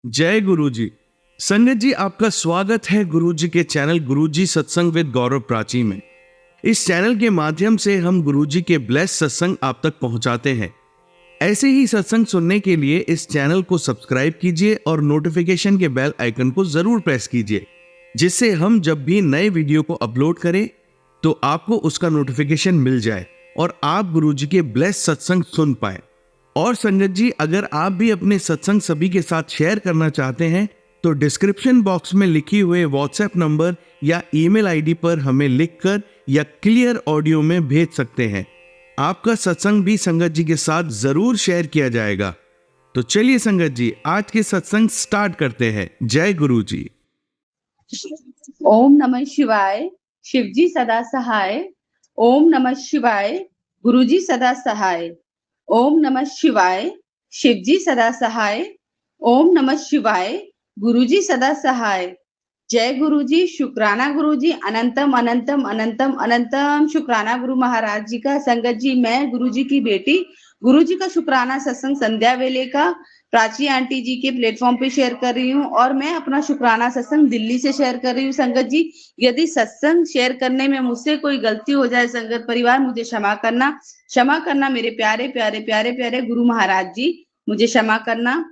जय गुरु जी। संगत जी, आपका स्वागत है गुरु जी के चैनल गुरु जी सत्संग विद गौरव प्राची में। इस चैनल के माध्यम से हम गुरु जी के ब्लेस सत्संग आप तक पहुंचाते हैं। ऐसे ही सत्संग सुनने के लिए इस चैनल को सब्सक्राइब कीजिए और नोटिफिकेशन के बेल आइकन को जरूर प्रेस कीजिए, जिससे हम जब भी नए वीडियो को अपलोड करें तो आपको उसका नोटिफिकेशन मिल जाए और आप गुरु जी के ब्लेस सत्संग सुन पाए। और संगत जी, अगर आप भी अपने सत्संग सभी के साथ शेयर करना चाहते हैं तो डिस्क्रिप्शन बॉक्स में लिखी हुए व्हाट्सएप नंबर या ईमेल आईडी पर हमें लिखकर या क्लियर ऑडियो में भेज सकते हैं। आपका सत्संग भी संगत जी के साथ जरूर शेयर किया जाएगा। तो चलिए संगत जी, आज के सत्संग स्टार्ट करते हैं। जय गुरु जी। ओम नमः शिवाय। शिवजी सदा सहाय। ओम नमः शिवाय। गुरुजी सदा सहाय। ओम नमः शिवाय। शिवजी सदा सहाय। ओम नमः शिवाय। गुरुजी सदा सहाय। जय गुरुजी। शुक्राना गुरुजी। अनंतम अनंतम अनंतम अनंतम शुक्राना गुरु महाराज जी का। संगत जी, मैं गुरुजी की बेटी गुरुजी का शुक्राना सत्संग संध्या वेले का प्राची आंटी जी के प्लेटफॉर्म पे शेयर कर रही हूँ और मैं अपना शुक्राना सत्संग दिल्ली से शेयर कर रही हूँ। संगत जी, यदि सत्संग शेयर करने में मुझसे कोई गलती हो जाए, संगत परिवार मुझे क्षमा करना मेरे प्यारे प्यारे प्यारे प्यारे गुरु महाराज जी, मुझे क्षमा करना।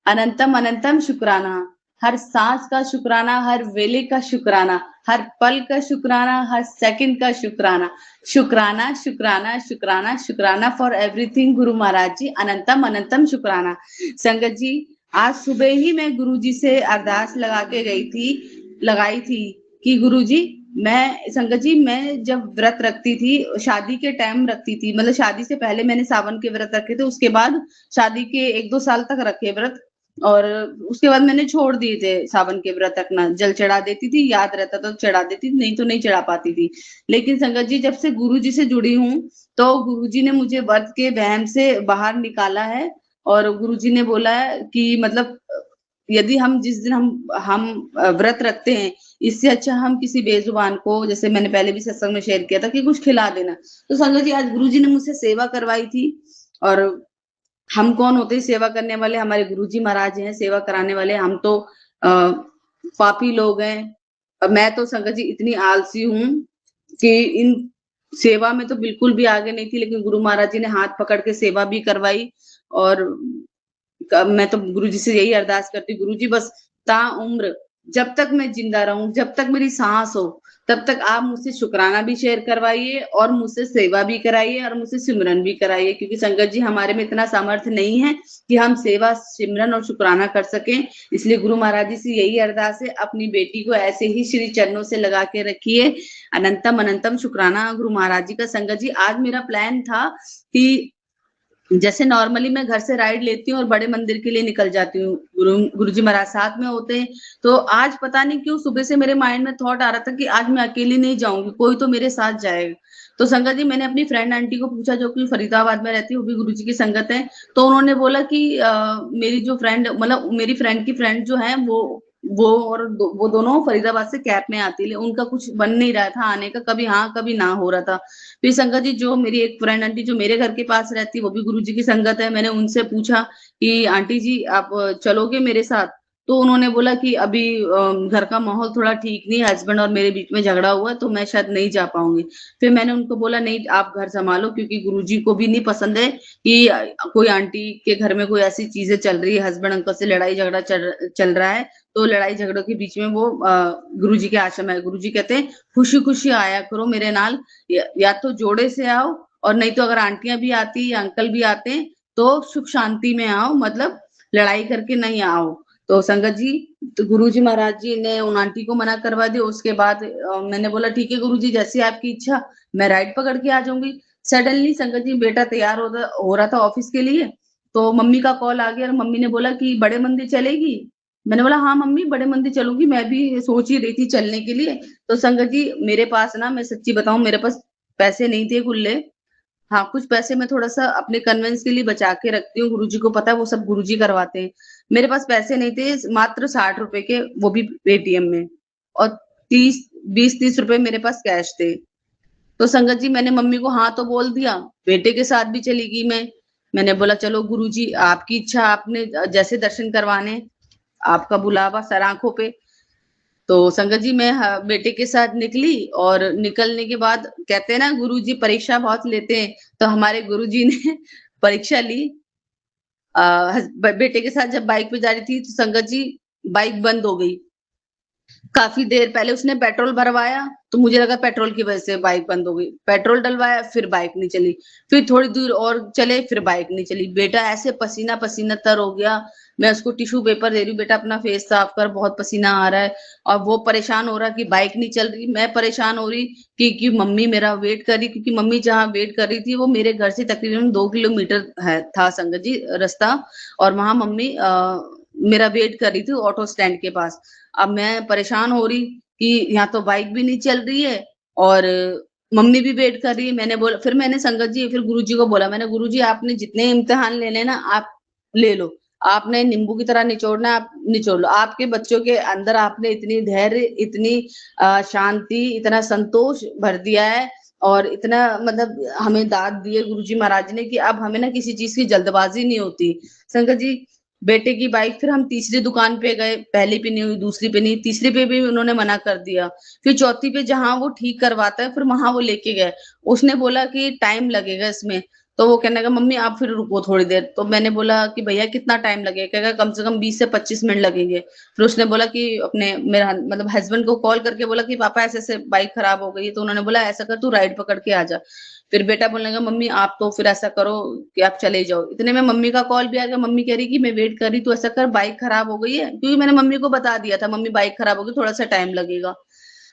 अनंतम अनंतम शुक्राना। हर सांस का शुक्राना, हर वेले का शुक्राना, हर पल का शुक्राना, हर सेकंड का शुक्राना। शुक्राना शुक्राना शुक्राना शुक्राना फॉर एवरीथिंग गुरु महाराज जी। अनंतम अनंतम शुक्राना। संगत जी, आज सुबह ही मैं गुरु जी से अरदास लगाई थी कि गुरु जी, संगत जी, मैं जब व्रत रखती थी, शादी के टाइम रखती थी, मतलब शादी से पहले मैंने सावन के व्रत रखे थे, उसके बाद शादी के 1-2 साल तक रखे व्रत, और उसके बाद मैंने छोड़ दिए थे सावन के व्रत रखना। जल चढ़ा देती थी, याद रहता तो चढ़ा देती थी, नहीं तो नहीं चढ़ा पाती थी। लेकिन संगत जी, जब से गुरु जी से जुड़ी हूँ तो गुरु जी ने मुझे व्रत के वहम से बाहर निकाला है। और गुरु जी ने बोला है कि मतलब यदि हम जिस दिन हम व्रत रखते हैं, इससे अच्छा हम किसी बेजुबान को, जैसे मैंने पहले भी सत्संग में शेयर किया था, कि कुछ खिला देना। तो संगत जी, आज गुरु जी ने मुझसे सेवा करवाई थी। और हम कौन होते हैं सेवा करने वाले? हमारे गुरुजी महाराज हैं सेवा कराने वाले। हम तो पापी लोग हैं। मैं तो संगत जी इतनी आलसी हूँ कि इन सेवा में तो बिल्कुल भी आगे नहीं थी, लेकिन गुरु महाराज जी ने हाथ पकड़ के सेवा भी करवाई। और मैं तो गुरु जी से यही अरदास करती हूँ, गुरु जी बस ताउम्र जब तक मैं जिंदा रहूं, जब तक मेरी सांस हो, तब तक आप मुझसे शुक्राना भी शेयर करवाइए और मुझसे सेवा भी कराइए और मुझसे सिमरन भी कराइए, क्योंकि संगत जी हमारे में इतना सामर्थ्य नहीं है कि हम सेवा, सिमरन और शुक्राना कर सकें। इसलिए गुरु महाराज जी से यही अरदास है, अपनी बेटी को ऐसे ही श्री चरणों से लगा के रखिए। अनंतम अनंतम शुक्राना गुरु महाराज जी का। संगत जी, आज मेरा प्लान था कि जैसे नॉर्मली मैं घर से राइड लेती हूँ और बड़े मंदिर के लिए निकल जाती हूँ, गुरुजी महाराज साथ में होते हैं। तो आज पता नहीं क्यों सुबह से मेरे माइंड में थॉट आ रहा था कि आज मैं अकेली नहीं जाऊंगी, कोई तो मेरे साथ जाएगा। तो संगत जी, मैंने अपनी फ्रेंड आंटी को पूछा जो कि फरीदाबाद में रहती है, वो भी गुरुजी की संगत है। तो उन्होंने बोला कि मेरी जो फ्रेंड, मतलब मेरी फ्रेंड की फ्रेंड जो है, वो दोनों फरीदाबाद से कैब में आती है। उनका कुछ बन नहीं रहा था आने का, कभी हाँ कभी ना हो रहा था। फिर संगत जी, जो मेरी एक फ्रेंड आंटी जो मेरे घर के पास रहती है, वो भी गुरुजी की संगत है। मैंने उनसे पूछा कि आंटी जी आप चलोगे मेरे साथ? तो उन्होंने बोला कि अभी घर का माहौल थोड़ा ठीक नहीं है, हस्बैंड और मेरे बीच में झगड़ा हुआ है, तो मैं शायद नहीं जा पाऊंगी। फिर मैंने उनको बोला नहीं, आप घर संभालो, क्योंकि गुरुजी को भी नहीं पसंद है कि कोई आंटी के घर में कोई ऐसी चीजें चल रही है, हस्बैंड अंकल से लड़ाई झगड़ा चल रहा है। तो लड़ाई झगड़ों के बीच में वो गुरुजी के आश्रम है। गुरुजी कहते हैं खुशी खुशी आया करो मेरे नाल, या तो जोड़े से आओ, और नहीं तो अगर आंटियां भी आती या अंकल भी आते हैं तो सुख शांति में आओ, मतलब लड़ाई करके नहीं आओ। तो संगत जी, तो गुरुजी महाराज जी ने उन आंटी को मना करवा दिया। उसके बाद मैंने बोला ठीक है गुरुजी, जैसी आपकी इच्छा, मैं राइड पकड़ के आ जाऊंगी। सडनली संगत जी, बेटा तैयार हो रहा था ऑफिस के लिए, तो मम्मी का कॉल आ गया और मम्मी ने बोला कि बड़े मंदिर चलेगी? मैंने बोला हाँ मम्मी, बड़े मंदिर चलूंगी, मैं भी सोच ही रही थी चलने के लिए। तो संगत जी, मेरे पास ना, मैं सच्ची बताऊं, मेरे पास पैसे नहीं थे खुले। हाँ, कुछ पैसे मैं थोड़ा सा अपने कन्वेंस के लिए बचा के रखती हूँ, गुरुजी को पता है, वो सब गुरुजी करवाते हैं। मेरे पास पैसे नहीं थे, मात्र 60 रुपए के, वो भी पेटीएम में, और 20-30 रुपए मेरे पास कैश थे। तो संगत जी, मैंने मम्मी को हाँ तो बोल दिया, बेटे के साथ भी चली गई मैं। मैंने बोला चलो गुरुजी आपकी इच्छा, आपने जैसे दर्शन करवाने। आपका बुलावा सर आंखों पे। तो संगत जी मैं बेटे के साथ निकली और निकलने के बाद कहते हैं ना गुरुजी परीक्षा बहुत लेते हैं, तो हमारे गुरुजी ने परीक्षा ली। बेटे के साथ जब बाइक पे जा रही थी तो संगत जी बाइक बंद हो गई। काफी देर पहले उसने पेट्रोल भरवाया, तो मुझे लगा पेट्रोल की वजह से बाइक बंद हो गई। पेट्रोल डलवाया, फिर बाइक नहीं चली। फिर थोड़ी दूर और चले, फिर बाइक नहीं चली। बेटा ऐसे पसीना पसीना तर हो गया। मैं उसको टिश्यू पेपर दे रही हूँ, बेटा अपना फेस साफ कर, बहुत पसीना आ रहा है। और वो परेशान हो रहा कि बाइक नहीं चल रही। मैं परेशान हो रही कि मम्मी मेरा वेट कर रही, क्योंकि मम्मी जहाँ वेट कर रही थी वो मेरे घर से तकरीबन 2 किलोमीटर है था संगत जी रास्ता। और वहां मम्मी मेरा वेट कर रही थी ऑटो स्टैंड के पास। अब मैं परेशान हो रही कि यहाँ तो बाइक भी नहीं चल रही है और मम्मी भी वेट कर रही है। मैंने बोला, फिर मैंने संगत जी फिर गुरुजी को बोला, मैंने गुरुजी आपने जितने इम्तिहान लेने ना आप ले लो, आपने नींबू की तरह निचोड़ना है, आप निचोड़ लो। आपके बच्चों के अंदर आपने इतनी धैर्य, इतनी शांति, इतना संतोष भर दिया है और इतना मतलब हमें दाद दी है गुरुजी महाराज ने कि अब हमें ना किसी चीज की जल्दबाजी नहीं होती। संगत जी बेटे की बाइक फिर हम तीसरी दुकान पे गए, पहली पे नहीं हुई, दूसरी पे नहीं, तीसरी पे भी उन्होंने मना कर दिया। फिर चौथी पे जहां वो ठीक करवाता है फिर वहां वो लेके गए। उसने बोला कि टाइम लगेगा इसमें। तो वो कहने लगा मम्मी आप फिर रुको थोड़ी देर। तो मैंने बोला कि भैया कितना टाइम लगेगा? कहेगा कम से कम 20 से 25 मिनट लगेंगे। फिर उसने बोला कि अपने मेरा मतलब हस्बैंड को कॉल करके बोला कि पापा ऐसे ऐसे बाइक खराब हो गई है। तो उन्होंने बोला ऐसा कर तू राइड पकड़ के आ जा। फिर बेटा बोलने लगा मम्मी आप तो फिर ऐसा करो कि आप चले जाओ। इतने में मम्मी का कॉल भी आ गया। मम्मी कह रही कि मैं वेट कर रही, तो ऐसा कर बाइक खराब हो गई है, क्योंकि मैंने मम्मी को बता दिया था मम्मी बाइक खराब होगी, थोड़ा सा टाइम लगेगा।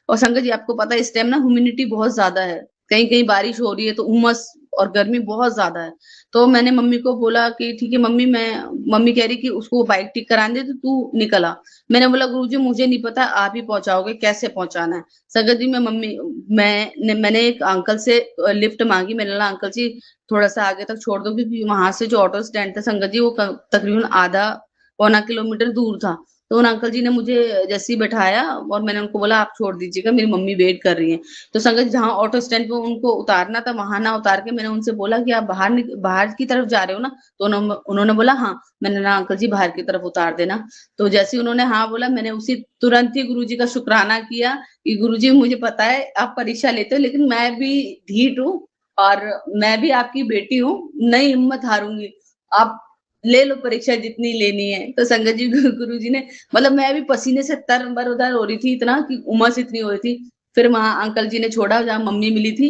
और संगत जी आपको पता है इस टाइम ना ह्यूमिडिटी बहुत ज्यादा है, कहीं कहीं बारिश हो रही है तो उमस और गर्मी बहुत ज्यादा है। तो मैंने मम्मी को बोला कि ठीक है मम्मी, मम्मी कह रही कि उसको बाइक ठीक कराने दे तो तू निकला। मैंने बोला गुरुजी मुझे नहीं पता, आप ही पहुंचाओगे, कैसे पहुंचाना है? संगत जी मैंने एक अंकल से लिफ्ट मांगी। मैंने बोला अंकल जी थोड़ा सा आगे तक छोड़ दो, क्योंकि वहां से जो ऑटो स्टैंड था संगत जी वो तकरीबन आधा पौना किलोमीटर दूर था। तो उन अंकल जी ने मुझे जैसे ही बैठाया और मैंने उनको बोला आप छोड़ दीजिएगा, मेरी मम्मी वेट कर रही है। तो संगत जी जहाँ ऑटो स्टैंड पे उनको उतारना था वहां ना उतार के मैंने उनसे बोला कि आप बाहर की तरफ जा रहे हो ना? तो उन्होंने बोला हाँ। मैंने ना अंकल जी बाहर की तरफ उतार देना। तो जैसे ही उन्होंने हाँ बोला मैंने उसी तुरंत ही गुरुजी का शुक्राना किया कि गुरुजी मुझे पता है आप परीक्षा लेते हो, लेकिन मैं भी ढीठ हूँ और मैं भी आपकी बेटी हूँ, नहीं हिम्मत हारूंगी। आप ले लो परीक्षा जितनी लेनी है। तो संगत जी गुरु जी ने मतलब मैं भी पसीने से तर-बतर हो रही थी, इतना कि उमस इतनी हो रही थी। फिर वहां अंकल जी ने छोड़ा जहाँ मम्मी मिली थी।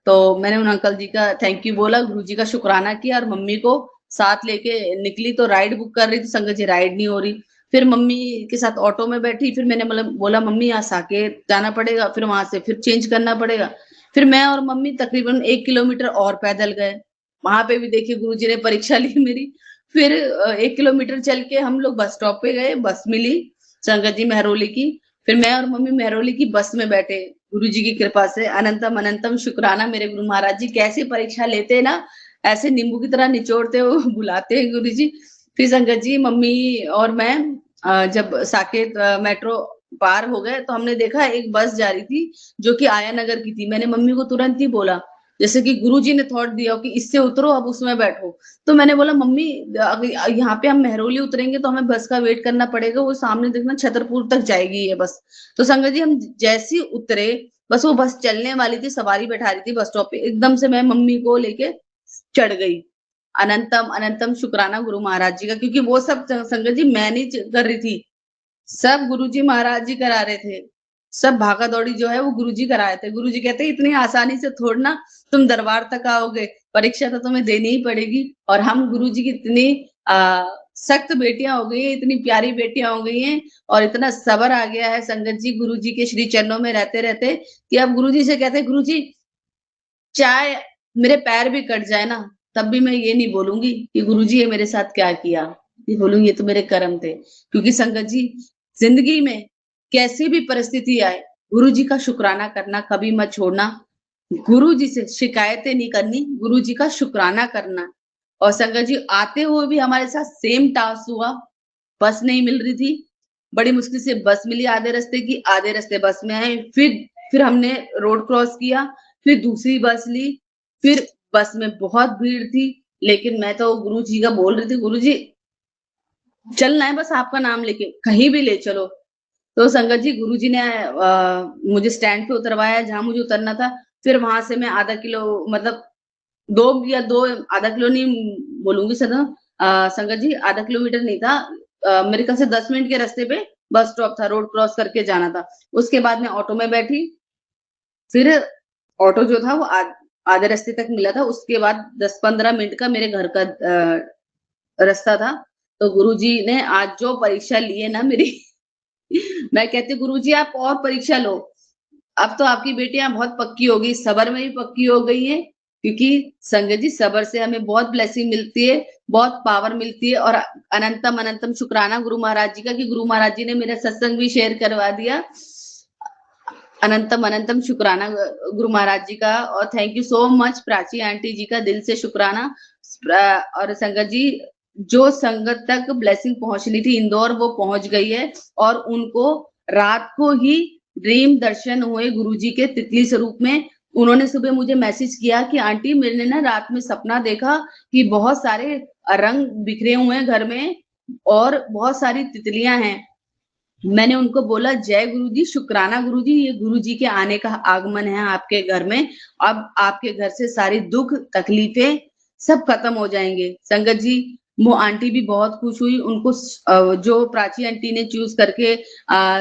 तो मैंने उन अंकल जी का थैंक यू बोला, गुरु जी का शुक्राना किया और मम्मी को साथ लेके निकली। तो राइड बुक कर रही थी संगत जी, राइड नहीं हो रही। फिर मम्मी के साथ ऑटो में बैठी। फिर मैंने मतलब बोला मम्मी यहाँ साकेत जाना पड़ेगा, फिर वहां से फिर चेंज करना पड़ेगा। फिर मैं और मम्मी तकरीबन 1 किलोमीटर और पैदल गए। वहां पे भी देखिए गुरुजी ने परीक्षा ली मेरी। फिर 1 किलोमीटर चल के हम लोग बस स्टॉप पे गए, बस मिली संगत जी मेहरौली की। फिर मैं और मम्मी मेहरौली की बस में बैठे। गुरु जी की कृपा से अनंतम अनंतम शुक्राना मेरे गुरु महाराज जी, कैसे परीक्षा लेते हैं ना, ऐसे नींबू की तरह निचोड़ते हो बुलाते हैं गुरु जी। फिर संगत जी मम्मी और मैं जब साकेत मेट्रो पार हो गए तो हमने देखा एक बस जा रही थी जो कि आया नगर की थी। मैंने मम्मी को तुरंत ही बोला, जैसे कि गुरुजी ने थॉट दिया हो कि इससे उतरो अब उसमें बैठो। तो मैंने बोला मम्मी अगर यहाँ पे हम मेहरौली उतरेंगे तो हमें बस का वेट करना पड़ेगा, वो सामने देखना छतरपुर तक जाएगी ये बस। तो संगत जी हम जैसे ही उतरे, बस वो बस चलने वाली थी, सवारी बैठा रही थी बस स्टॉप पे, एकदम से मैं मम्मी को लेके चढ़ गई। अनंतम अनंतम शुक्राना गुरु महाराज जी का, क्योंकि वो सब संगत जी मैं नहीं कर रही थी, सब गुरुजी महाराज जी करा रहे थे। सब भागा दौड़ी जो है वो गुरुजी करा रहे थे। गुरुजी कहते इतनी आसानी से थोड़ी ना तुम दरबार तक आओगे, परीक्षा तो तुम्हें देनी ही पड़ेगी। और हम गुरुजी की इतनी आ, सख्त बेटियां हो गई हैं, इतनी प्यारी बेटियां हो गई हैं और इतना सब्र आ गया है संगत जी गुरुजी के श्री चरणों में रहते रहते कि अब गुरुजी से कहते गुरुजी चाहे मेरे पैर भी कट जाए ना, तब भी मैं ये नहीं बोलूंगी कि गुरुजी ये मेरे साथ क्या किया, ये बोलूंगी ये तो मेरे कर्म थे। क्योंकि संगत जी जिंदगी में कैसी भी परिस्थिति आए, गुरु जी का शुक्राना करना कभी मत छोड़ना। गुरु जी से शिकायतें नहीं करनी, गुरु जी का शुक्राना करना। और संगत जी आते हुए भी हमारे साथ सेम टास्क हुआ, बस नहीं मिल रही थी। बड़ी मुश्किल से बस मिली आधे रास्ते की, आधे रास्ते बस में आए। फिर हमने रोड क्रॉस किया, फिर दूसरी बस ली। फिर बस में बहुत भीड़ थी, लेकिन मैं तो गुरु जी का बोल रही थी, गुरु जी चलना है बस आपका नाम लेके, कहीं भी ले चलो। तो संगत जी गुरुजी ने मुझे स्टैंड पे उतरवाया जहाँ मुझे उतरना था। फिर वहां से मैं आधा किलो मतलब 2 आधा किलो नहीं बोलूंगी सर, संगत जी आधा किलोमीटर नहीं था, मेरे ख्याल से 10 मिनट के रास्ते पे बस स्टॉप था, रोड क्रॉस करके जाना था। उसके बाद मैं ऑटो में बैठी, फिर ऑटो जो था वो आधे रास्ते तक मिला था, उसके बाद 10-15 मिनट का मेरे घर का रास्ता था। तो गुरुजी ने आज जो परीक्षा ली है ना मेरी मैं कहती हूँ गुरुजी आप और परीक्षा लो। अब तो आपकी बेटियां बहुत पक्की हो गई, सबर में भी पक्की हो गई है, क्योंकि संगत जी सबर से हमें बहुत ब्लेसिंग मिलती है, बहुत पावर मिलती है। और अनंतम अनंतम शुक्राना गुरु महाराज जी का कि गुरु महाराज जी ने मेरा सत्संग भी शेयर करवा दिया। अनंतम अनंतम शुक्राना गुरु महाराज जी का। और thank you so much Prachi aunty ji का दिल से शुक्राना। और संगत जी जो संगत तक ब्लेसिंग पहुंचनी थी इंदौर वो पहुंच गई है। और उनको रात को ही ड्रीम दर्शन हुए गुरुजी के तितली स्वरूप में। उन्होंने सुबह मुझे मैसेज किया कि आंटी मैंने ना रात में सपना देखा कि बहुत सारे रंग बिखरे हुए हैं घर में और बहुत सारी तितलियां हैं। मैंने उनको बोला जय गुरु जी, शुक्राना गुरु जी, ये गुरु जी के आने का आगमन है आपके घर में। अब आपके घर से सारी दुख तकलीफें सब खत्म हो जाएंगे। संगत जी वो आंटी भी बहुत खुश हुई, उनको जो प्राची आंटी ने चूज करके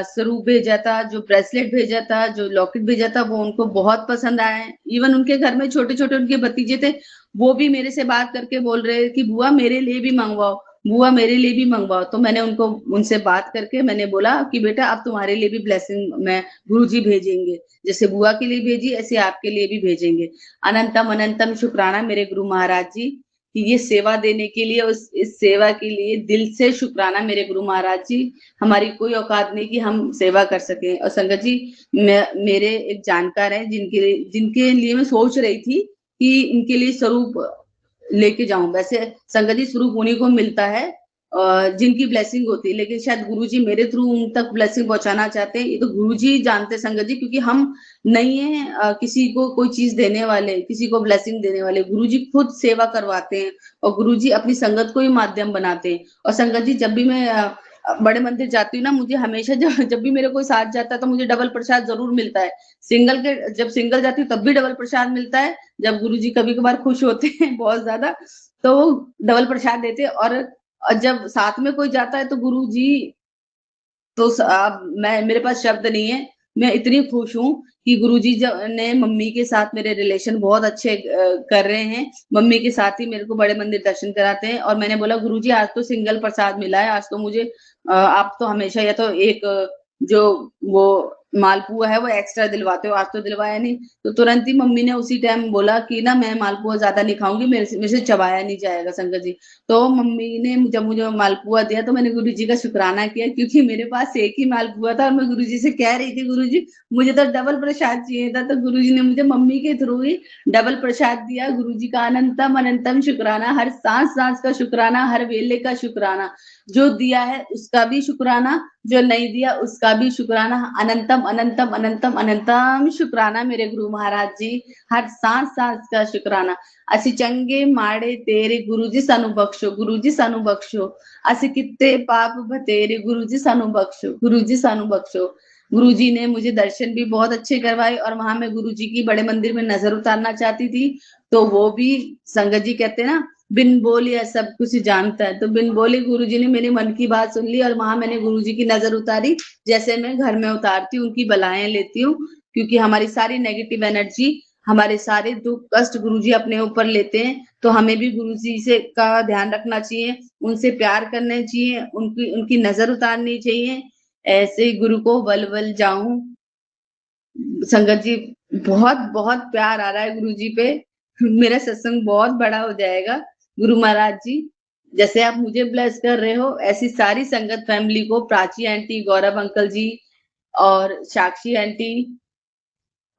स्वरूप भेजा था, जो ब्रेसलेट भेजा था, जो लॉकेट भेजा था, वो उनको बहुत पसंद आया। इवन उनके घर में छोटे छोटे उनके भतीजे थे, वो भी मेरे से बात करके बोल रहे कि बुआ मेरे लिए भी मंगवाओ, बुआ मेरे लिए भी मंगवाओ। तो मैंने उनको उनसे बात करके मैंने बोला कि बेटा अब तुम्हारे लिए भी ब्लेसिंग मैं गुरुजी भेजेंगे, जैसे बुआ के लिए भेजी ऐसे आपके लिए भी भेजेंगे। अनंतम अनंतम शुक्राना मेरे गुरु महाराज जी कि ये सेवा देने के लिए, उस इस सेवा के लिए दिल से शुक्राना मेरे गुरु महाराज जी। हमारी कोई औकात नहीं कि हम सेवा कर सके। और संगत जी मेरे एक जानकार हैं जिनके लिए मैं सोच रही थी कि इनके लिए स्वरूप लेके जाऊं। वैसे संगत जी स्वरूप उन्हीं को मिलता है जिनकी ब्लेसिंग होती है, लेकिन शायद गुरुजी मेरे थ्रू उन तक ब्लेसिंग पहुंचाना चाहते हैं। ये तो गुरुजी जानते हैं संगत जी, क्योंकि हम नहीं है किसी को कोई चीज देने वाले, किसी को ब्लेसिंग देने वाले। गुरुजी खुद सेवा करवाते हैं और गुरुजी अपनी संगत को ही माध्यम बनाते हैं। और संगत जी जब भी मैं बड़े मंदिर जाती हूँ ना, मुझे हमेशा जब भी मेरे कोई साथ जाता है तो मुझे डबल प्रसाद जरूर मिलता है। जब सिंगल जाती हूँ तब भी डबल प्रसाद मिलता है। जब गुरुजी कभी कभार खुश होते हैं बहुत ज्यादा तो वो डबल प्रसाद देते हैं। और जब साथ में कोई जाता है तो गुरुजी तो अब मैं मेरे पास शब्द नहीं है। मैं इतनी खुश हूँ कि गुरुजी ने मम्मी के साथ मेरे रिलेशन बहुत अच्छे कर रहे हैं। मम्मी के साथ ही मेरे को बड़े मंदिर दर्शन कराते हैं। और मैंने बोला गुरुजी आज तो सिंगल प्रसाद मिला है, आज तो मुझे आप तो हमेशा या तो एक जो वो मालपुआ है वो एक्स्ट्रा दिलवाते हो, आज तो दिलवाया नहीं। तो तुरंत ही मम्मी ने उसी टाइम बोला कि ना मैं मालपुआ ज्यादा नहीं खाऊंगी, मेरे से चबाया नहीं जाएगा संगत जी। तो मम्मी ने जब मुझे मालपुआ दिया तो मैंने गुरुजी का शुक्राना किया, क्योंकि मेरे पास एक ही मालपुआ था और मैं गुरुजी से कह रही थी गुरुजी मुझे तो डबल प्रसाद चाहिए था। तो गुरुजी ने मुझे मम्मी के थ्रू ही डबल प्रसाद दिया। गुरुजी का अनंतम अनंतम शुक्राना, हर सांस सांस का शुक्राना, हर वेले का शुक्राना। जो दिया है उसका भी शुक्राना, जो नहीं दिया उसका भी शुक्राना। अनंतम अनंतम अनंतम अनंतम शुक्राना मेरे गुरु महाराज जी, हर सांस सांस का शुक्राना। ਅਸੀਂ ਚੰਗੇ ਮਾੜੇ ਤੇਰੇ ਗੁਰੂ ਜੀ ਸਾਨੂੰ ਬਖਸ਼ੋ, ਗੁਰੂ ਜੀ ਸਾਨੂੰ ਬਖਸ਼ੋ। ਅਸੀਂ कितने पाप बतेरे गुरु जी सानू बख्शो, गुरु जी सानू बख्शो। गुरु जी ने मुझे दर्शन भी बहुत अच्छे करवाए और वहां मैं गुरु जी की बड़े मंदिर में नजर उतारना चाहती थी। तो वो भी संगत जी कहते हैं ना बिन बोले सब कुछ जानता है, तो बिन बोले गुरु जी ने मेरी मन की बात सुन ली और वहां मैंने गुरु जी की नजर उतारी। जैसे मैं घर में उतारती हूँ उनकी बलाएं लेती हूँ, क्योंकि हमारी सारी नेगेटिव एनर्जी, हमारे सारे दुख कष्ट गुरुजी अपने ऊपर लेते हैं। तो हमें भी गुरुजी से का ध्यान रखना चाहिए, उनसे प्यार करना चाहिए, उनकी उनकी नजर उतारनी चाहिए। ऐसे ही गुरु को बल बल जाऊं। संगत जी बहुत बहुत प्यार आ रहा है गुरु जी पे। मेरा सत्संग बहुत बड़ा हो जाएगा। गुरु महाराज जी जैसे आप मुझे ब्लेस कर रहे हो ऐसी सारी संगत फैमिली को, प्राची आंटी, गौरव अंकल जी और साक्षी आंटी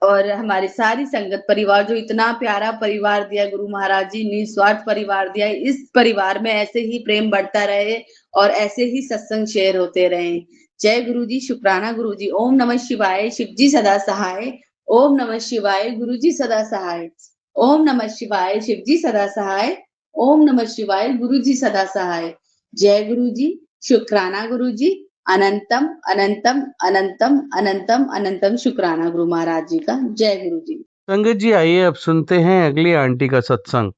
और हमारी सारी संगत परिवार, जो इतना प्यारा परिवार दिया गुरु महाराज जी, निस्वार्थ परिवार दिया, इस परिवार में ऐसे ही प्रेम बढ़ता रहे और ऐसे ही सत्संग शेयर होते रहे। जय गुरु जी, शुक्राना गुरु जी। ओम नमः शिवाय, शिव जी सदा सहाय। ओम नमः शिवाय, गुरु जी सदा सहाय। ओम नमः शिवाय, शिव जी सदा सहाय। ओम नमः शिवाय, गुरु जी सदा सहाय। जय गुरु जी, शुक्राना गुरुजी। अनंतम अनंतम अनंतम अनंतम अनंतम शुक्राना गुरु महाराज जी का। जय गुरु जी। संगत जी, आइए अब सुनते हैं अगली आंटी का सत्संग।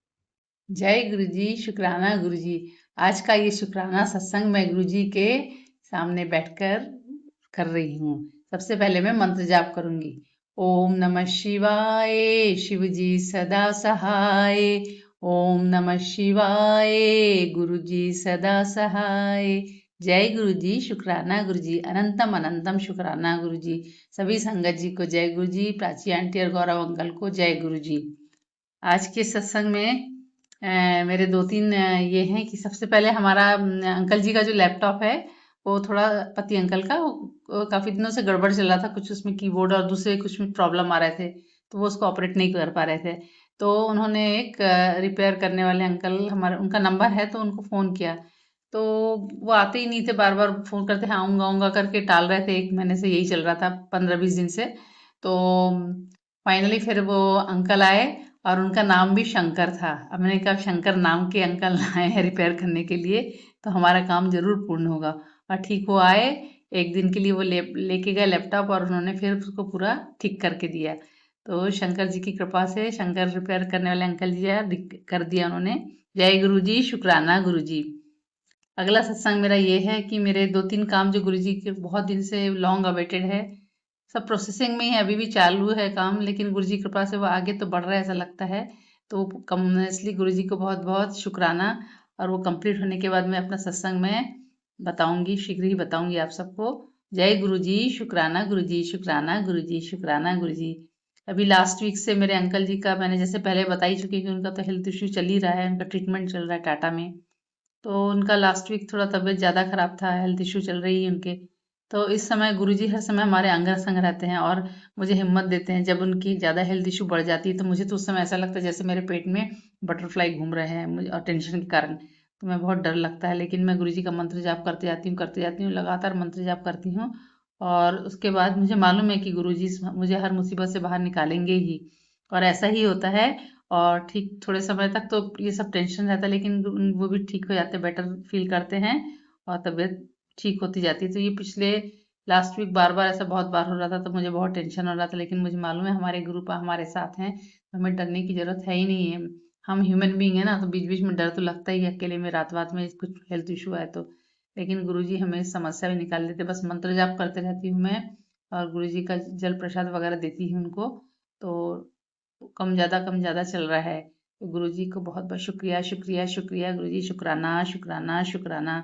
जय गुरु जी, शुक्राना गुरु जी। आज का ये शुक्राना सत्संग मैं गुरु जी के सामने बैठकर कर रही हूँ। सबसे पहले मैं मंत्र जाप करूंगी। ओम नमः शिवाय, शिव जी सदा सहाय। ओम नमः शिवाय, गुरु जी सदा सहाय। जय गुरु जी, शुक्राना गुरु जी। अनंतम अनंतम शुक्राना गुरु जी। सभी संगत जी को जय गुरु जी। प्राची आंटी और गौरव अंकल को जय गुरु जी। आज के सत्संग में मेरे दो तीन ये हैं कि सबसे पहले हमारा अंकल जी का जो लैपटॉप है वो थोड़ा, पति अंकल का, वो काफी दिनों से गड़बड़ चल रहा था। कुछ उसमें कीबोर्ड और दूसरे कुछ में प्रॉब्लम आ रहे थे, तो वो उसको ऑपरेट नहीं कर पा रहे थे। तो उन्होंने एक रिपेयर करने वाले अंकल, हमारा उनका नंबर है, तो उनको फ़ोन किया। तो वो आते ही नहीं थे, बार बार फ़ोन करते, हाँ आऊँगा आऊँगा करके टाल रहे थे। 1 महीने से यही चल रहा था, 15-20 दिन से। तो फाइनली फिर वो अंकल आए और उनका नाम भी शंकर था। अब मैंने कहा शंकर नाम के अंकल आए हैं रिपेयर करने के लिए, तो हमारा काम जरूर पूर्ण होगा। और ठीक वो आए, एक दिन के लिए वो लेके गए लैपटॉप और उन्होंने फिर उसको पूरा ठीक करके दिया। तो शंकर जी की कृपा से, शंकर रिपेयर करने वाले अंकल जी कर दिया उन्होंने। जय गुरु जी, शुक्राना गुरु जी। अगला सत्संग मेरा ये है कि मेरे 2-3 काम जो गुरु जी के बहुत दिन से लॉन्ग अवेटेड है, सब प्रोसेसिंग में ही है, अभी भी चालू है काम, लेकिन गुरु जी की कृपा से वो आगे तो बढ़ रहा है ऐसा लगता है। तो कम इसलिए गुरु जी को बहुत बहुत शुक्राना। और वो कंप्लीट होने के बाद मैं अपना सत्संग में बताऊंगी, शीघ्र ही बताऊंगी आप सबको। जय गुरु जी, शुक्राना गुरु जी, शुक्राना गुरु जी, शुक्राना गुरु जी। अभी लास्ट वीक से मेरे अंकल जी का, मैंने जैसे पहले बता ही चुकी कि उनका तो हेल्थ इश्यू चल ही रहा है, उनका ट्रीटमेंट चल रहा है टाटा में। तो उनका लास्ट वीक थोड़ा तबीयत ज़्यादा ख़राब था, हेल्थ इश्यू चल रही है उनके। तो इस समय गुरुजी हर समय हमारे अंग संग रहते हैं और मुझे हिम्मत देते हैं। जब उनकी ज़्यादा हेल्थ इश्यू बढ़ जाती है तो मुझे तो उस समय ऐसा लगता है जैसे मेरे पेट में बटरफ्लाई घूम रहे हैं, मुझे और टेंशन के कारण। तो मैं बहुत डर लगता है, लेकिन मैं गुरुजी का मंत्र जाप करते जाती हूँ, लगातार मंत्र जाप करती हूँ। और उसके बाद मुझे मालूम है कि गुरुजी मुझे हर मुसीबत से बाहर निकालेंगे ही, और ऐसा ही होता है। और ठीक थोड़े समय तक तो ये सब टेंशन रहता है, लेकिन वो भी ठीक हो जाते हैं, बेटर फील करते हैं और तबीयत ठीक होती जाती है। तो ये पिछले लास्ट वीक बार बार ऐसा बहुत बार हो रहा था, तो मुझे बहुत टेंशन हो रहा था, लेकिन मुझे मालूम है हमारे गुरु हमारे साथ हैं, तो हमें डरने की जरूरत है ही नहीं है। हम ह्यूमन बींग है ना, तो बीच बीच में डर तो लगता ही है, अकेले में रात रात में कुछ हेल्थ इशू है तो। लेकिन गुरु जी हमें इस समस्या में निकाल देते, बस मंत्र जाप करते रहती हूँ मैं, और गुरु जी का जल प्रसाद वगैरह देती हूँ उनको। तो कम ज़्यादा चल रहा है। तो गुरु जी को बहुत बहुत शुक्रिया शुक्रिया शुक्रिया गुरु जी, शुक्राना शुक्राना शुक्राना।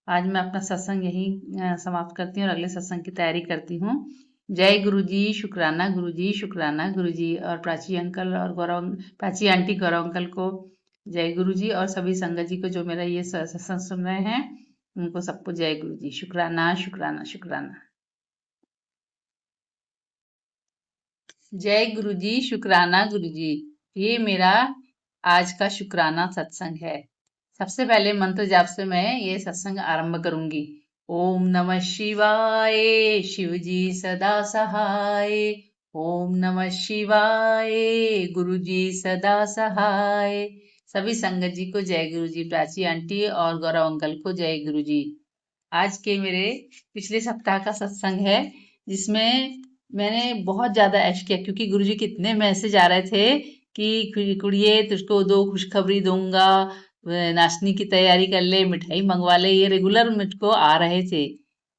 आज मैं अपना सत्संग यहीं समाप्त करती हूँ और अगले सत्संग की तैयारी करती हूँ। जय गुरु जी, शुक्राना गुरु जी, शुक्राना गुरु जी। और प्राची अंकल और प्राची आंटी, गौरव अंकल को जय गुरु जी, और सभी संगत जी को जो मेरा ये सत्संग सुन रहे हैं उनको सबको जय गुरु जी, शुक्राना शुक्राना शुक्राना। जय गुरु जी, शुक्राना गुरु जी। ये मेरा आज का शुक्राना सत्संग है। सबसे पहले मंत्र जाप से मैं ये सत्संग आरंभ करूंगी। ओम नमः शिवाय, शिव जी सदा सहाय। ओम नमः शिवाय, गुरु जी सदा सहाय। सभी संगत जी को जय गुरु जी, प्राची आंटी और गौरव अंकल को जय गुरु जी। आज के मेरे पिछले सप्ताह का सत्संग है, जिसमें मैंने बहुत ज्यादा ऐश किया, क्योंकि गुरुजी के इतने मैसेज आ रहे थे कि कुड़िए तुझको दो खुशखबरी दूंगा, नाचने की तैयारी कर ले, मिठाई मंगवा ले, ये रेगुलर मुझको आ रहे थे।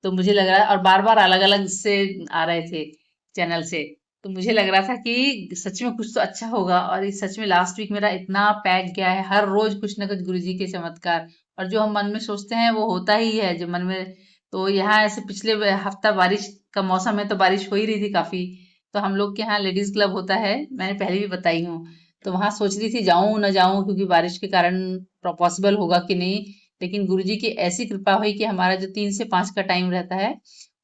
तो मुझे लग रहा, और बार बार अलग अलग से आ रहे थे चैनल से, तो मुझे लग रहा था कि सच में कुछ तो अच्छा होगा। और इस सच में लास्ट वीक मेरा इतना पैक गया है, हर रोज कुछ ना कुछ गुरुजी के चमत्कार, और जो हम मन में सोचते हैं वो होता ही है जो मन में। तो यहाँ ऐसे पिछले हफ्ता बारिश का मौसम है, तो बारिश हो ही रही थी काफी। तो हम लोग के यहाँ लेडीज क्लब होता है, मैंने पहले भी बताई हूँ। तो वहां सोच रही थी जाऊं न जाऊं, क्योंकि बारिश के कारण पॉसिबल होगा कि नहीं। लेकिन गुरुजी की ऐसी कृपा हुई कि हमारा जो 3 से 5 का टाइम रहता है,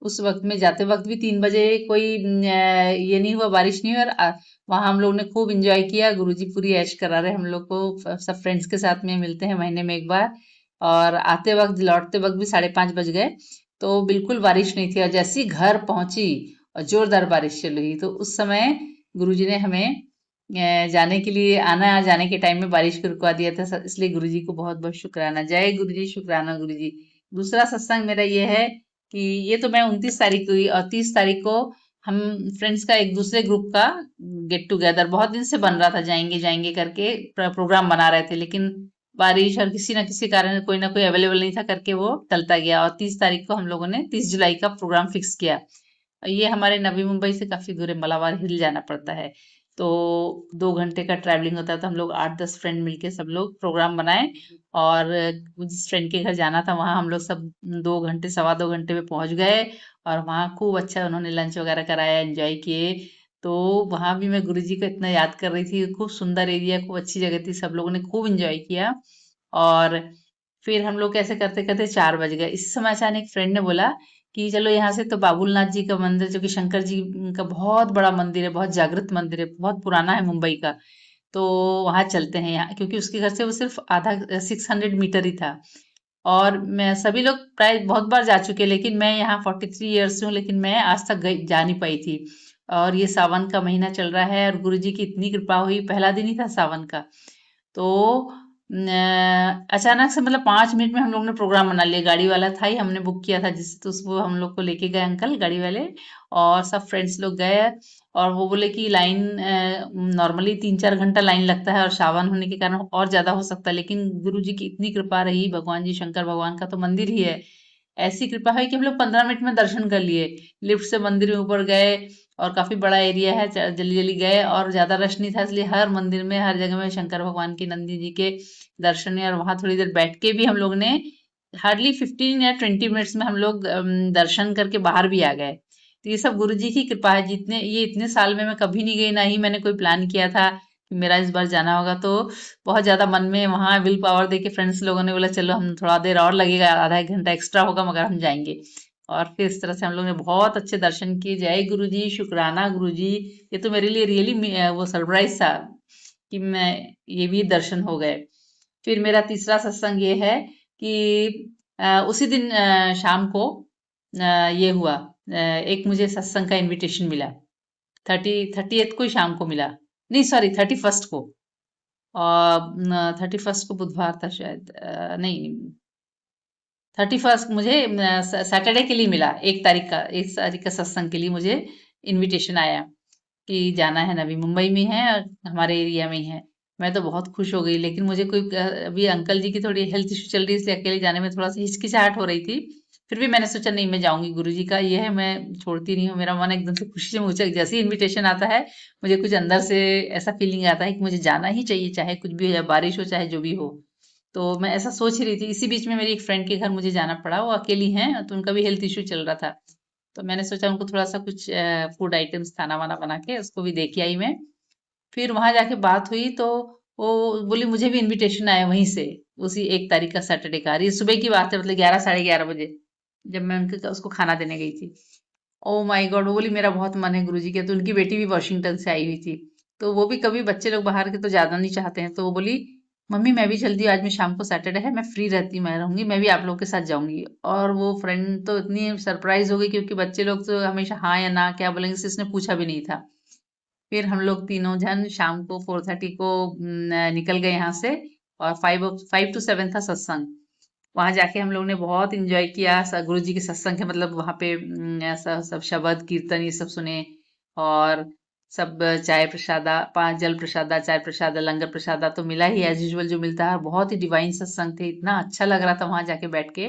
उस वक्त में जाते वक्त भी 3 बजे कोई ये नहीं हुआ, बारिश नहीं हुई। और वहां हम लोग ने खूब इंजॉय किया, गुरुजी पूरी ऐश करा रहे हम लोग को। सब फ्रेंड्स के साथ में मिलते हैं महीने में एक बार। और आते वक्त लौटते वक्त भी 5:30 बज गए, तो बिल्कुल बारिश नहीं थी। और जैसी घर पहुंची और जोरदार बारिश चल रही, तो उस समय गुरुजी ने हमें जाने के लिए, आना जाने के टाइम में बारिश को रुकवा दिया था। इसलिए गुरुजी को बहुत बहुत शुक्राना। जय गुरुजी, शुक्राना गुरुजी। दूसरा सत्संग मेरा ये है कि ये तो मैं 29 तारीख को ही, और 30 तारीख को हम फ्रेंड्स का एक दूसरे ग्रुप का गेट टुगेदर बहुत दिन से बन रहा था, जाएंगे जाएंगे करके प्रोग्राम बना रहे थे, लेकिन बारिश और किसी ना किसी कारण कोई ना कोई अवेलेबल नहीं था करके वो टलता गया, और 30 तारीख को हम लोगों ने 30 जुलाई का प्रोग्राम फिक्स किया। ये हमारे नवी मुंबई से काफी दूर है, मलाबार हिल जाना पड़ता है, तो 2 घंटे का ट्रैवलिंग होता है। तो हम लोग 8-10 फ्रेंड मिलके सब लोग प्रोग्राम बनाए, और जिस फ्रेंड के घर जाना था वहां हम लोग सब 2 घंटे, 2.25 घंटे में पहुंच गए, और वहां खूब अच्छा उन्होंने लंच वगैरह कराया, एंजॉय किए। तो वहां भी मैं गुरुजी को इतना याद कर रही थी, खूब सुंदर एरिया, खूब अच्छी जगह थी, सब लोगों ने खूब एंजॉय किया। और फिर हम लोग कैसे करते करते 4 बज गए। इस समय अचानक एक फ्रेंड ने बोला कि चलो यहाँ से तो बाबुलनाथ जी का मंदिर, जो कि शंकर जी का बहुत बड़ा मंदिर है, बहुत जागृत मंदिर है, बहुत पुराना है मुंबई का, तो वहां चलते हैं यहाँ, क्योंकि उसके घर से वो सिर्फ आधा 600 मीटर ही था। और मैं सभी लोग प्राय बहुत बार जा चुके, लेकिन मैं यहाँ 43 ईयर्स से हूँ, लेकिन मैं आज तक गई जा नहीं पाई थी। और ये सावन का महीना चल रहा है, और गुरुजी की इतनी कृपा हुई, पहला दिन ही था सावन का, तो अचानक से मतलब 5 मिनट में हम लोग ने प्रोग्राम बना लिया। गाड़ी वाला था ही, हमने बुक किया था जिस, तो उसको हम लोग को लेके गए अंकल गाड़ी वाले, और सब फ्रेंड्स लोग गए। और वो बोले कि लाइन नॉर्मली 3-4 घंटा लाइन लगता है, और सावन होने के कारण और ज्यादा हो सकता है, लेकिन गुरु जी की इतनी कृपा रही, भगवान जी शंकर भगवान का तो मंदिर ही है, ऐसी कृपा है कि हम लोग 15 मिनट में दर्शन कर लिए। लिफ्ट से मंदिर में ऊपर गए, और काफी बड़ा एरिया है, जल्दी जल्दी गए, और ज्यादा रश नहीं था, इसलिए हर मंदिर में हर जगह में शंकर भगवान के, नंदी जी के दर्शन हुए। और वहां थोड़ी देर बैठ के भी हम लोग ने हार्डली 15 या 20 मिनट्स में हम लोग दर्शन करके बाहर भी आ गए। तो ये सब गुरु जी की कृपा है। जितने ये इतने साल में मैं कभी नहीं गई, ना ही मैंने कोई प्लान किया था कि मेरा इस बार जाना होगा, तो बहुत ज्यादा मन में वहां विल पावर देके फ्रेंड्स लोगों ने बोला चलो हम थोड़ा देर और लगेगा, आधा 1 घंटा एक्स्ट्रा होगा, मगर हम जाएंगे। और फिर इस तरह से हम लोग ने बहुत अच्छे दर्शन किए। जय गुरु जी, शुक्राना गुरु जी। ये तो मेरे लिए रियली वो सरप्राइज था कि मैं, ये भी दर्शन हो गए। फिर मेरा तीसरा सत्संग ये है कि उसी दिन शाम को ये हुआ, एक मुझे सत्संग का इनविटेशन मिला, 30th को ही शाम को मिला, नहीं सॉरी 31st को, और 31st को बुधवार था शायद, नहीं 31st मुझे सैटरडे के लिए मिला, 1 तारीख का सत्संग के लिए मुझे इनविटेशन आया कि जाना है, नवी मुंबई में है और हमारे एरिया में ही है। मैं तो बहुत खुश हो गई, लेकिन मुझे कोई अभी अंकल जी की थोड़ी हेल्थ इश्यू चल रही है, इसलिए अकेले जाने में थोड़ा सा हिचकिचाहट हो रही थी। फिर भी मैंने सोचा नहीं, मैं जाऊंगी, गुरु जी का ये है, मैं छोड़ती नहीं हूँ। मेरा मन एकदम से खुशी से मुझे जैसे ही इन्विटेशन आता है, मुझे कुछ अंदर से ऐसा फीलिंग आता है कि मुझे जाना ही चाहिए, चाहे कुछ भी हो, चाहे बारिश हो, चाहे जो भी हो। तो मैं ऐसा सोच ही रही थी। इसी बीच में मेरी एक फ्रेंड के घर मुझे जाना पड़ा, वो अकेली हैं, तो उनका भी हेल्थ इश्यू चल रहा था, तो मैंने सोचा उनको थोड़ा सा कुछ फूड आइटम्स खाना वाना बना के उसको भी दे के आई मैं। फिर वहां जाके बात हुई, तो वो बोली मुझे भी इनविटेशन आया वहीं से, उसी 1 तारीख का सैटरडे का। ये सुबह की बात है, मतलब 11, 11:30 बजे, जब मैं उनके उसको खाना देने गई थी। ओ माय गॉड, वो बोली मेरा बहुत मन है गुरुजी के। तो उनकी बेटी भी वॉशिंगटन से आई हुई थी, तो वो भी, कभी बच्चे लोग बाहर के तो ज्यादा नहीं चाहते हैं, तो वो बोली मम्मी मैं भी चलती हूँ, आज मैं शाम को सैटरडे है, मैं फ्री रहती, मैं रहूंगी, मैं भी आप लोग के साथ जाऊंगी। और वो फ्रेंड तो इतनी सरप्राइज हो गई, क्योंकि बच्चे लोग तो हमेशा हाँ या ना क्या बोलेंगे, इसने पूछा भी नहीं था। फिर हम लोग तीनों जन शाम को 4:30 को निकल गए यहाँ से, और 5 to 7 था सत्संग। वहां जाके हम लोग ने बहुत इंजॉय किया। गुरु जी के सत्संग है, मतलब वहां पे ऐसा सब शब्द कीर्तन ये सब सुने, और सब चाय प्रसादा, 5 जल प्रसादा, चाय प्रसादा, लंगर प्रसादा तो मिला ही एज यूजुअल जो मिलता है। बहुत ही डिवाइन सत्संग थे, इतना अच्छा लग रहा था वहां जाके बैठ के,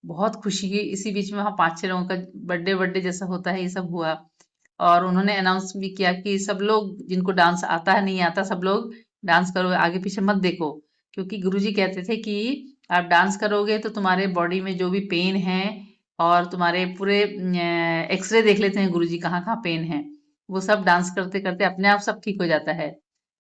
बहुत खुशी की। इसी बीच में वहां 5-6 लोगों का बर्थडे बर्थडे जैसा होता है, ये सब हुआ। और उन्होंने अनाउंस भी किया कि सब लोग जिनको डांस आता है नहीं आता, सब लोग डांस करो, आगे पीछे मत देखो, क्योंकि गुरुजी कहते थे कि आप डांस करोगे तो तुम्हारे बॉडी में जो भी पेन है, और तुम्हारे पूरे एक्सरे देख लेते हैं गुरुजी कहाँ कहाँ पेन है, वो सब डांस करते करते अपने आप सब ठीक हो जाता है।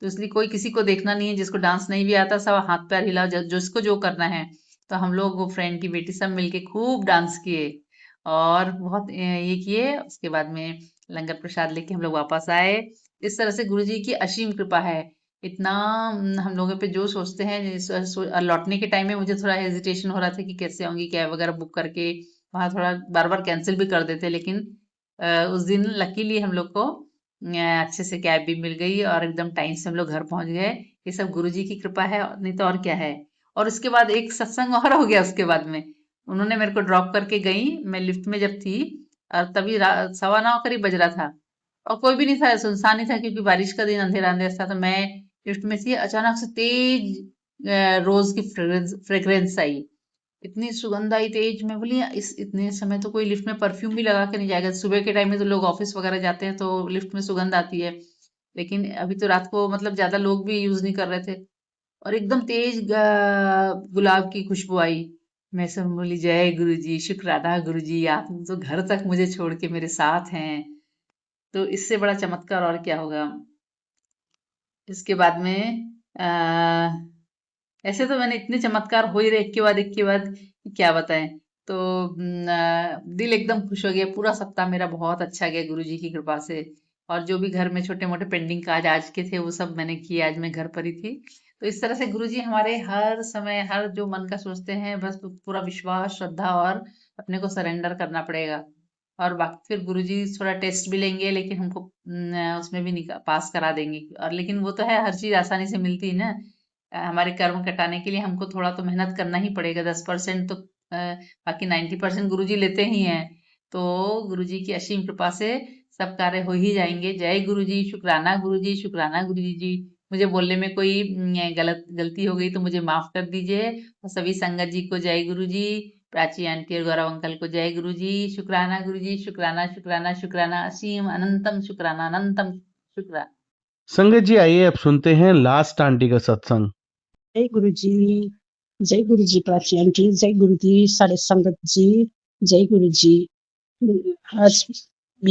तो इसलिए कोई किसी को देखना नहीं है, जिसको डांस नहीं भी आता सब हाथ पैर हिलाओ, जिसको जो करना है। तो हम लोग, वो फ्रेंड की बेटी, सब मिलके खूब डांस किए, और बहुत ये किए। उसके बाद में लंगर प्रसाद लेके हम लोग वापस आए। इस तरह से गुरु जी की असीम कृपा है। इतना हम लोगों पे जो सोचते हैं, लौटने के टाइम में मुझे थोड़ा हेजिटेशन हो रहा था कि कैसे आऊंगी, कैब वगैरह बुक करके वहां थोड़ा बार बार कैंसिल भी कर देते, लेकिन उस दिन लकीली हम लोग को अच्छे से कैब भी मिल गई, और एकदम टाइम से हम लोग घर पहुंच गए। ये सब गुरु जी की कृपा है, नहीं तो और क्या है। और उसके बाद एक सत्संग और हो गया उसके बाद में, उन्होंने मेरे को ड्रॉप करके गई। मैं लिफ्ट में जब थी और तभी 9:15 करीब बज रहा था और कोई भी नहीं था, सुनसान ही था क्योंकि बारिश का दिन, अंधेरा अंधेरा था। तो मैं लिफ्ट में थी, अचानक से तेज रोज की फ्रेग्रेंस आई, इतनी सुगंध आई तेज। मैं बोली इस इतने समय तो कोई लिफ्ट में परफ्यूम भी लगा के नहीं जाएगा। सुबह के टाइम में तो लोग ऑफिस वगैरह जाते हैं तो लिफ्ट में सुगंध आती है, लेकिन अभी तो रात को मतलब ज्यादा लोग भी यूज नहीं कर रहे थे। और एकदम तेज गुलाब की खुशबू आई। मैं सब बोली जय गुरु जी, शुक्राना गुरु जी, आप तो घर तक मुझे छोड़ के मेरे साथ हैं। तो इससे बड़ा चमत्कार और क्या होगा। इसके बाद में ऐसे तो मैंने इतने चमत्कार हो ही रहे एक के बाद कि क्या बताएं। तो दिल एकदम खुश हो गया। पूरा सप्ताह मेरा बहुत अच्छा गया गुरुजी की कृपा से। और जो भी घर में छोटे मोटे पेंडिंग काज आज के थे वो सब मैंने किए। आज मैं घर पर ही थी। तो इस तरह से गुरुजी हमारे हर समय हर जो मन का सोचते हैं, बस पूरा विश्वास श्रद्धा और अपने को सरेंडर करना पड़ेगा। और बाकी फिर गुरुजी थोड़ा टेस्ट भी लेंगे, लेकिन हमको उसमें भी पास करा देंगे। और लेकिन वो तो है, हर चीज आसानी से मिलती है ना। हमारे कर्म कटाने के लिए हमको थोड़ा तो मेहनत करना ही पड़ेगा। 10% तो बाकी 90% गुरुजी लेते ही हैं। तो गुरुजी की असीम कृपा से सब कार्य हो ही जाएंगे। जय गुरुजी, शुक्राना गुरुजी, शुक्राना गुरुजी जी। मुझे बोलने में कोई गलती हो गई तो मुझे माफ कर दीजिए। और सभी संगत जी को जय गुरुजी, प्राची आंटी और गौरव अंकल को जय गुरुजी, शुक्राना गुरुजी, शुक्राना शुक्राना शुक्राना, असीम अनंतम शुक्राना, अनंतम शुक्राना। संगत जी, आइए अब सुनते हैं लास्ट आंटी का सत्संग। जय गुरु जी, जय गुरु जी प्राची आंटी, जय गुरु जी सारे संगत जी, जय गुरु जी। आज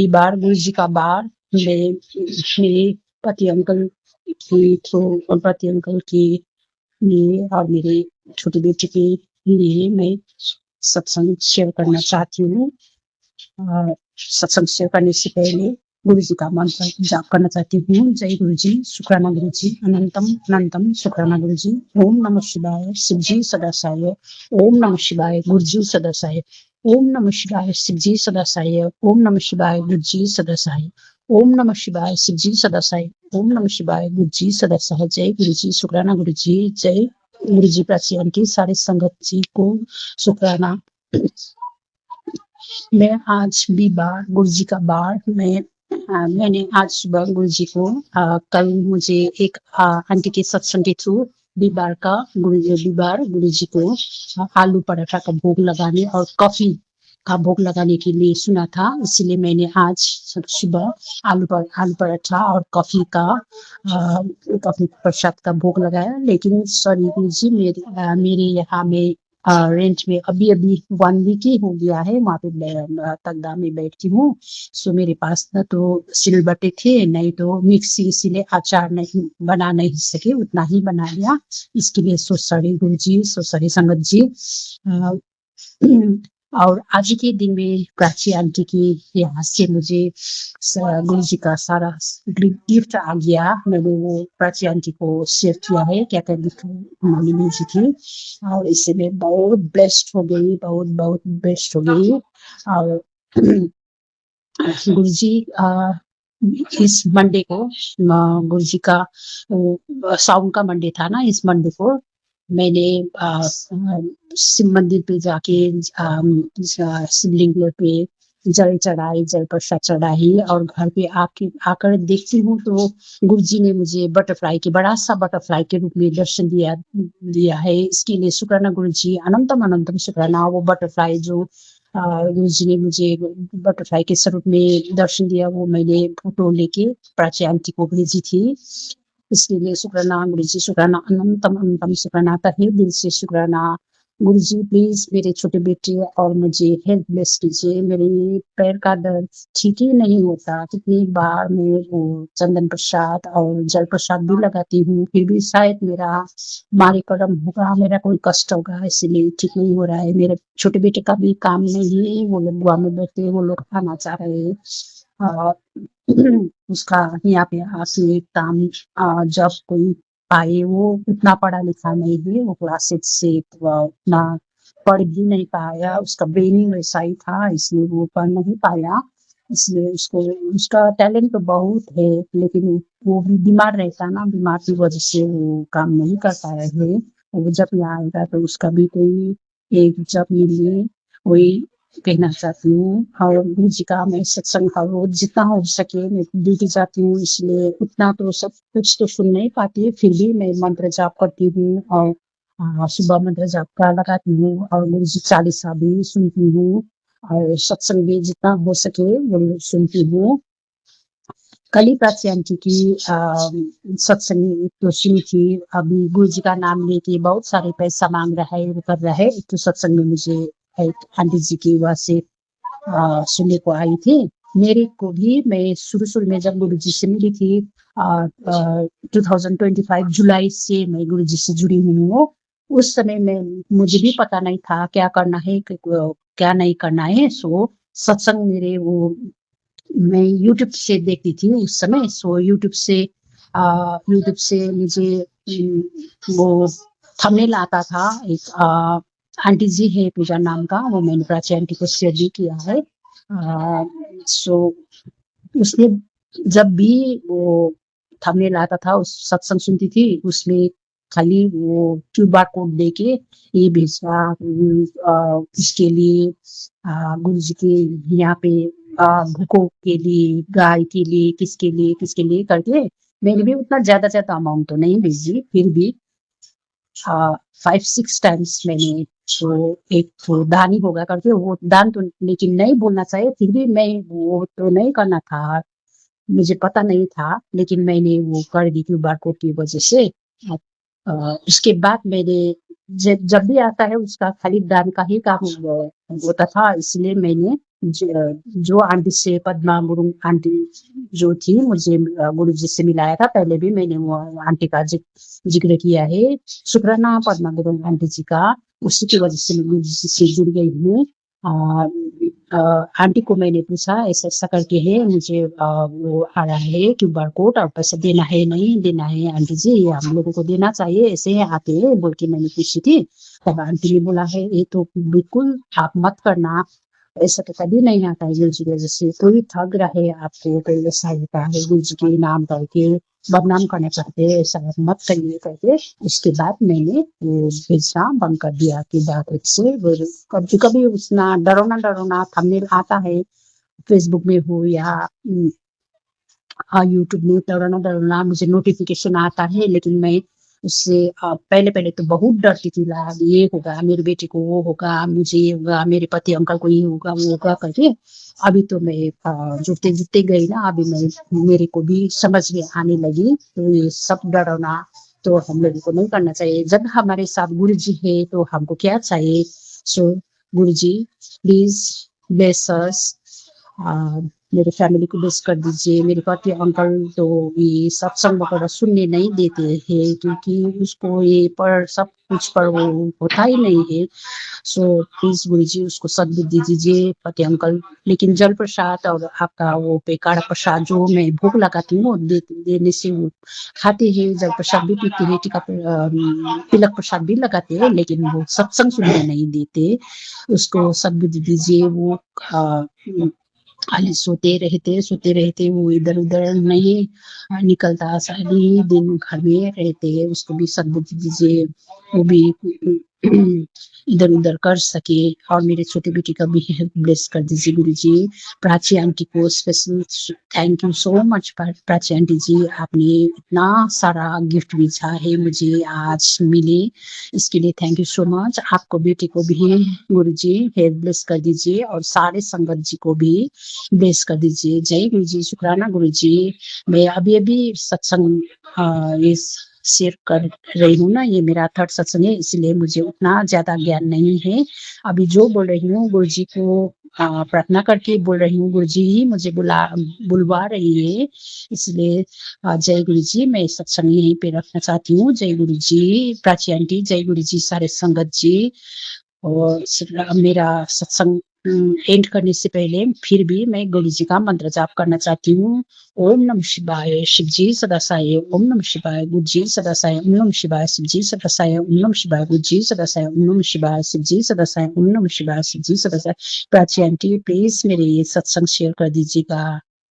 बार गुरु जी का बार मेरे पति अंकल की पति अंकल की लिए और मेरे छोटे बेटे के लिए मैं सत्संग शेयर करना चाहती हूँ। सत्संग शेयर करने से पहले गुरु जी का मंत्र जाप करना चाहती हूँ। जय गुरु जी, शुक्राना गुरु जी, अनंतम अनंतम शुक्राना गुरु जी। ओम नमः शिवाय, शिव जी सदा साय। ओम नमः शिवाय, गुरु जी सदा साय। ओम नमः शिवाय, शिव जी सदा साय। ओम नमः शिवाय, गुरु जी सदा साय। ओम नमः शिवाय, शिव जी सदा साय। ओम नमः शिवाय, गुरु जी सदा साय। जय गुरु जी, शुक्राना गुरु जी। जय गुरु जी प्राची की सारे संगत जी को शुक्राना। मैं आज भी बार गुरु जी का बार मैंने आज सुबह गुरु जी को कल मुझे एक आंटी के सत्संग के थ्रू बीबार गुरु जी को आलू पराठा का भोग लगाने और कॉफी का भोग लगाने के लिए सुना था। इसीलिए मैंने आज सुबह आलू पराठा और कॉफी प्रसाद का भोग लगाया। लेकिन सॉरी गुरु जी, मेरे यहाँ में रेंट में अभी 1 वीक ही हो गया है। वहाँ पे तगदा में बैठती हूँ। सो मेरे पास न तो सिलबट्टे थे, नहीं तो मिक्सी, इसीलिए अचार नहीं बना नहीं सके, उतना ही बना लिया। इसके लिए सो सॉरी गुरु जी, सो सॉरी संगत जी। और आज के दिन में प्राची आंटी की यहाँ से मुझे गुरु जी का सारा गिफ्ट आ गया। मैंने वो प्राची आंटी को शेयर किया है, क्या क्या गिफ्ट उन्होंने मुझे की। और इससे मैं बहुत ब्लेस्ड हो गई, बहुत बहुत ब्लेस्ड हो गई। और गुरु जी इस मंडे को गुरु जी का साउन का मंडे था ना, इस मंडे को मैंने शिव मंदिर पे जाके शिवलिंग पे जल चढ़ाई, जल प्रसाद चढ़ाई और घर पे आकर देखती हूँ तो गुरु जी ने मुझे बड़ा सा बटरफ्लाई के रूप में दर्शन दिया है। इसके लिए शुक्राना गुरु जी, अनंतम अनंतम शुक्राना। वो बटरफ्लाई जो गुरु जी ने मुझे बटरफ्लाई के स्वरूप में दर्शन दिया, वो मैंने फोटो लेके प्राची आंटी को भेजी थी। इसके लिए शुक्राना गुरु जी, शुक्राना, अनंतम अनंतम शुक्राना, तहे दिल से शुक्राना। गुरु जी प्लीज मेरे छोटे बेटे और मुझे हेल्प ब्लेस कीजिए। मेरे पैर का दर्द ठीक ही नहीं होता। कितनी बार मैं वो चंदन प्रसाद और जल प्रसाद भी लगाती हूँ, फिर भी शायद मेरा मारे कर्म होगा, मेरा कोई कष्ट होगा, इसलिए ठीक नहीं हो रहा है। मेरे छोटे बेटे का भी काम नहीं है, वो लोग गुआ में बैठे, वो लोग खाना चाह रहे हैं और उसका यहाँ पे आके काम जब कोई पाए, वो उतना पढ़ा लिखा नहीं है, वो क्लासेस से उतना पढ़ भी नहीं पाया। उसका ब्रेनिंग वैसा ही था, इसलिए वो पढ़ नहीं पाया। इसलिए उसका टैलेंट तो बहुत है, लेकिन वो भी बीमार रहता ना, बीमार की वजह से वो काम नहीं कर पाया है। वो जब यहाँ आएगा तो उसका भी कोई एक जब मिली वही कहना चाहती हूँ। और गुरु जी का मैं सत्संग का रोज जितना हो सके मैं ड्यूटी जाती हूँ, इसलिए उतना तो सब कुछ तो सुन नहीं पाती, फिर भी मैं मंत्र जाप करती हूँ और सुबह मंत्र जाप का लगाती हूँ और गुरु जी चालीसा भी सुनती हूँ और सत्संग भी जितना हो सके वो सुनती हूँ। कल ही प्राची आंटी की सत्संग एक तो सुनी थी, अभी गुरु जी का नाम लेके बहुत सारे पैसा मांग रहा है, वो कर रहा है। एक तो सत्संग में मुझे एक आंटी जी की वहां से सुनने को आई थी। मेरे को भी मैं शुरू में जब गुरु जी से मिली थी 2025 जुलाई से मैं गुरु जी से जुड़ी हुई हूँ। उस समय में मुझे भी पता नहीं था क्या करना है क्या नहीं करना है। सो सत्संग मेरे वो मैं यूट्यूब से देखती थी उस समय। सो यूट्यूब से मुझे वो थंबनेल आता था, एक आंटी जी है पूजा नाम का, वो मैंने प्राची आंटी को शेयर भी किया है। सो उसने जब भी वो थंबनेल आता था उस सत्संग सुनती थी, उसमें खाली वो क्यूआर कोड देके ये भेजना इसके लिए गुरु जी के यहाँ पे भूखों के लिए, गाय के लिए, किसके लिए करके मैंने भी उतना ज्यादा अमाउंट तो नहीं भेजी, फिर भी 5-6 टाइम्स मैंने तो एक तो दान ही होगा करके वो दान तो लेकिन नहीं बोलना चाहिए, फिर भी मैं वो तो नहीं करना था, मुझे पता नहीं था, लेकिन मैंने वो कर दी क्यूआर कोड की वजह से। उसके बाद मैंने जब भी आता है उसका खाली दान का ही काम होता था, इसलिए मैंने जो आंटी से पद्मा गुरु आंटी जो थी मुझे गुरु जी से मिलाया था, पहले भी मैंने वो आंटी का जिक्र किया है, शुक्राना पद्मा गुरु आंटी जी का। उसी की वजह से मैं गुरु जी से जुड़ गई हूँ। आंटी को मैंने पूछा ऐसा करके है, मुझे वो आ रहा है क्यूआर कोड और पैसा देना है नहीं देना है आंटी जी, हम लोगों को देना चाहिए, ऐसे ही आते हैं बोल के मैंने पूछी थी। तब आंटी ने बोला है ये तो बिल्कुल आप मत करना, ऐसा तो कभी नहीं आता है गुरु जी की वजह से, कोई ठग रहा है आपको, कोई ऐसा होता है गुरु जी के नाम करके बदनाम करने चाहते हैं, ऐसा मत करिए करके। उसके बाद मैंने वो भेजना बंद कर दिया कि बात से कभी कभी उसना डरोना थंबनेल आता है फेसबुक में हो या यूट्यूब में, डरोना मुझे नोटिफिकेशन आता है, लेकिन मैं उससे पहले तो बहुत डरती थी, ये होगा मेरी बेटी को, वो होगा मुझे, ये होगा मेरे पति अंकल को, ये होगा वो होगा करके। अभी तो मैं जुटते गई ना, अभी मैं मेरे को भी समझ में आने लगी, तो ये सब डरना तो हम लोगों को नहीं करना चाहिए। जब हमारे साथ गुरु जी है तो हमको क्या चाहिए। सो गुरु जी प्लीज ब्लेस अस, मेरे फैमिली को ब्लेस कर दीजिए। मेरे पति अंकल तो ये सत्संग वगैरह सुनने नहीं देते हैं, क्योंकि उसको ये पर सब कुछ पर वो होता ही नहीं है। सो प्लीज गुरु जी उसको सद्बुद्धि दीजिए पति अंकल। लेकिन जल प्रसाद और आपका वो पेकाड़ा प्रसाद जो मैं भोग लगाती हूँ देने से वो खाते हैं, जल प्रसाद भी पीते हैं, तिलक प्रसाद भी लगाते हैं, लेकिन वो सत्संग सुनने नहीं देते। उसको सद्बुद्धि दीजिए। वो खाली सोते रहते वो इधर उधर नहीं निकलता, सारी दिन घर में रहते, उसको भी सद्बुद्धि दीजिए, वो भी इधर उधर कर सके। और मेरे छोटे बेटी का भी हेल्थ ब्लेस कर दीजिए गुरु जी। प्राची आंटी को special thank you so much Prachi aunty ji, आपने इतना सारा गिफ्ट भेजा है मुझे आज मिले, इसके लिए थैंक यू सो मच। आपको बेटी को भी गुरु जी हेल्थ ब्लेस कर दीजिए और सारे संगत जी को भी ब्लेस कर दीजिए। जय गुरु जी, शुक्राना गुरु जी। मैं अभी सत्संग इस शेयर कर रही हूँ ना, ये मेरा थर्ड सत्संग है, इसलिए मुझे उतना ज्यादा ज्ञान नहीं है। अभी जो बोल रही हूँ गुरु जी को प्रार्थना करके बोल रही हूँ, गुरु जी ही मुझे बुलवा रही है, इसलिए जय गुरु जी। मैं सत्संग यहीं पे रखना चाहती हूँ। जय गुरु जी प्राची आंटी, जय गुरु जी सारे संगत जी। और मेरा सत्संग एंड करने से पहले फिर भी मैं गुरु जी का मंत्र जाप करना चाहती हूँ। ओम नमः शिवाय शिव जी सदा साय, ओम नमः शिवाय गुरु जी सदा साय, ओम नमः शिवाय शिव जी सदा साय, ओम नमः शिवाय गुरु जी सदा साय, ओम नमः शिवाय शिव जी सदा साय, ओम नमः शिवाय शिव जी सदा साय। प्राची आंटी प्लीज मेरे ये सत्संग शेयर कर दीजिएगा।